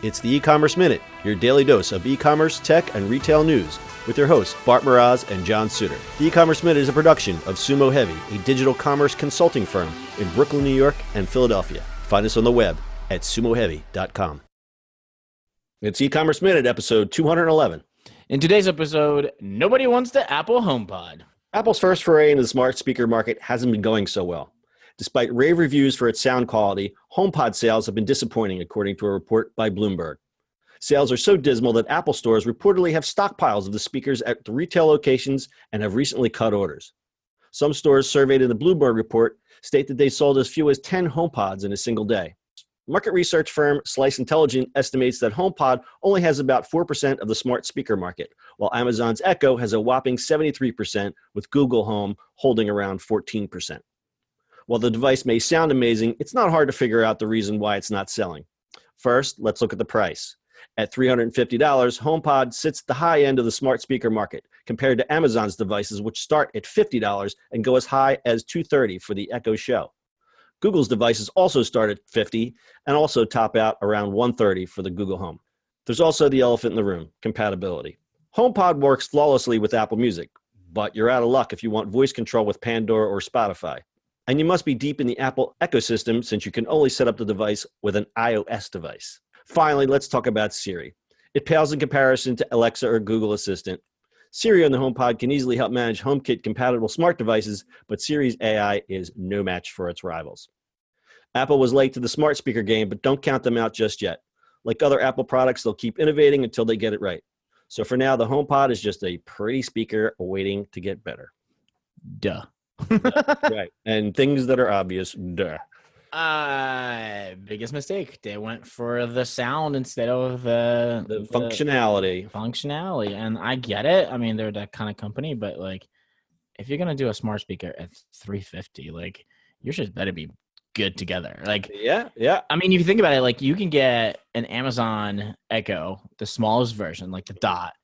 It's the E-Commerce Minute, your daily dose of e-commerce, tech, and retail news with your hosts, Bart Mraz and John Suter. The E-Commerce Minute is a production of Sumo Heavy, a digital commerce consulting firm in Brooklyn, New York, and Philadelphia. Find us on the web at sumoheavy.com. It's E-Commerce Minute, episode 211. In today's episode, nobody wants the Apple HomePod. Apple's first foray into the smart speaker market hasn't been going so well. Despite rave reviews for its sound quality, HomePod sales have been disappointing, according to a report by Bloomberg. Sales are so dismal that Apple stores reportedly have stockpiles of the speakers at the retail locations and have recently cut orders. Some stores surveyed in the Bloomberg report state that they sold as few as 10 HomePods in a single day. Market research firm Slice Intelligence estimates that HomePod only has about 4% of the smart speaker market, while Amazon's Echo has a whopping 73%, with Google Home holding around 14%. While the device may sound amazing, it's not hard to figure out the reason why it's not selling. First, let's look at the price. At $350, HomePod sits at the high end of the smart speaker market, compared to Amazon's devices, which start at $50 and go as high as $230 for the Echo Show. Google's devices also start at $50 and also top out around $130 for the Google Home. There's also the elephant in the room, compatibility. HomePod works flawlessly with Apple Music, but you're out of luck if you want voice control with Pandora or Spotify. And you must be deep in the Apple ecosystem, since you can only set up the device with an iOS device. Finally, let's talk about Siri. It pales in comparison to Alexa or Google Assistant. Siri on the HomePod can easily help manage HomeKit-compatible smart devices, but Siri's AI is no match for its rivals. Apple was late to the smart speaker game, but don't count them out just yet. Like other Apple products, they'll keep innovating until they get it right. So for now, the HomePod is just a pretty speaker waiting to get better. Duh. Right. And things that are obvious, duh. Biggest mistake. They went for the sound instead of the functionality. Functionality. And I get it. I mean, they're that kind of company, but like, if you're gonna do a smart speaker at $350, like, yours just better be good together. Like, yeah. I mean, if you think about it, like, you can get an Amazon Echo, the smallest version, like the Dot,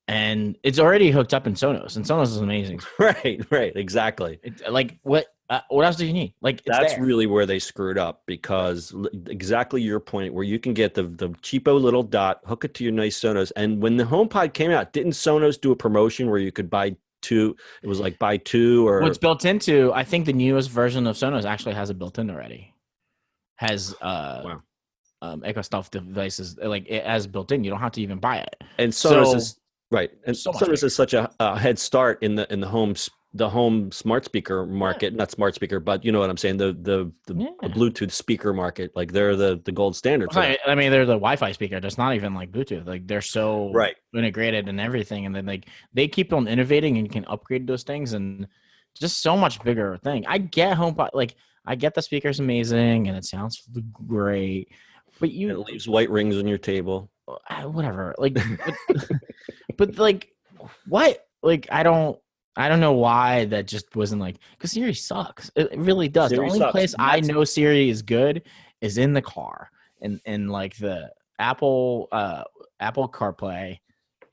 and it's already hooked up in Sonos, and Sonos is amazing. Right, exactly. Like, what else do you need? Like, that's there. Really where they screwed up, because exactly your point, where you can get the cheapo little Dot, hook it to your nice Sonos. And when the HomePod came out, didn't Sonos do a promotion where you could buy two? It was like buy two, or what's built into. I think the newest version of Sonos actually has it built in already. Has wow. Echo stuff devices, like, it has built in. You don't have to even buy it. And Sonos is right, and Sonos is such a head start in the home smart speaker market. Yeah. Not smart speaker, but you know what I'm saying, the Bluetooth speaker market. Like, they're the gold standard. I mean, they're the Wi-Fi speaker. That's not even like Bluetooth. Like, they're so integrated and everything, and then like they keep on innovating, and you can upgrade those things, and just so much bigger thing. I get HomePod, like, I get the speaker's amazing and it sounds great, but it leaves white rings on your table. Whatever, like, but like, what? Like, I don't know why that just wasn't like, because Siri sucks. It really does. Siri the only place I know Siri is good is in the car, and like the Apple CarPlay.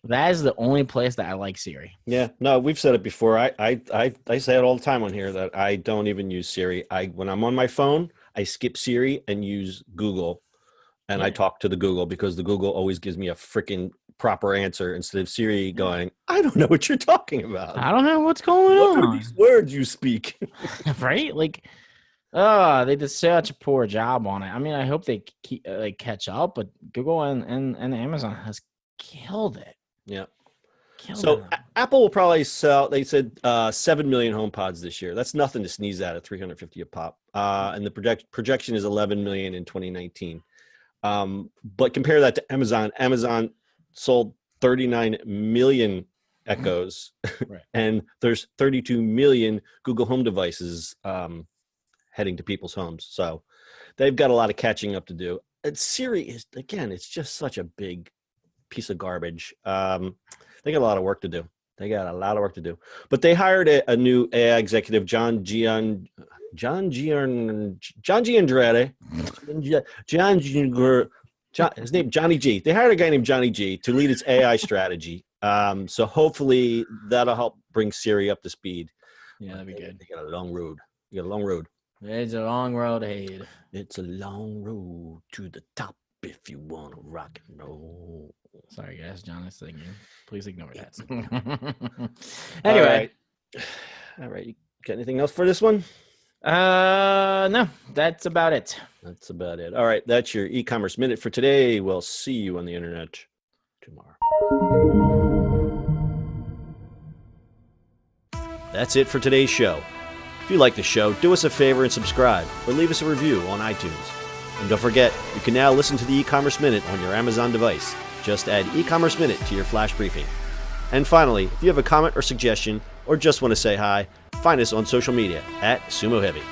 That is the only place that I like Siri. Yeah, no, we've said it before. I say it all the time on here that I don't even use Siri. When I'm on my phone, I skip Siri and use Google. And I talk to the Google, because the Google always gives me a freaking proper answer, instead of Siri going, I don't know what you're talking about. I don't know what's going on. What are these words you speak? Right? Like, they did such a poor job on it. I mean, I hope they catch up, but Google and Amazon has killed it. Yeah. So Apple will probably sell, they said, 7 million HomePods this year. That's nothing to sneeze at $350 a pop. And the projection is 11 million in 2019. But compare that to Amazon. Amazon sold 39 million Echoes, right. And there's 32 million Google Home devices heading to people's homes. So they've got a lot of catching up to do. And Siri is, again, it's just such a big piece of garbage. They got a lot of work to do. But they hired a new AI executive, John his name, Johnny G. They hired a guy named Johnny G to lead its AI strategy. So hopefully that'll help bring Siri up to speed. Yeah, that'd be good. They got a long road. It's a long road ahead. It's a long road to the top. if you want to rock and roll. Sorry, guys. John is singing. Please ignore that. Anyway. All right. You got anything else for this one? No, that's about it. That's about it. All right. That's your e-commerce minute for today. We'll see you on the internet tomorrow. That's it for today's show. If you like the show, do us a favor and subscribe or leave us a review on iTunes. And don't forget, you can now listen to the e-commerce minute on your Amazon device. Just add e-commerce minute to your flash briefing. And finally, if you have a comment or suggestion or just want to say hi, find us on social media @Sumo Heavy.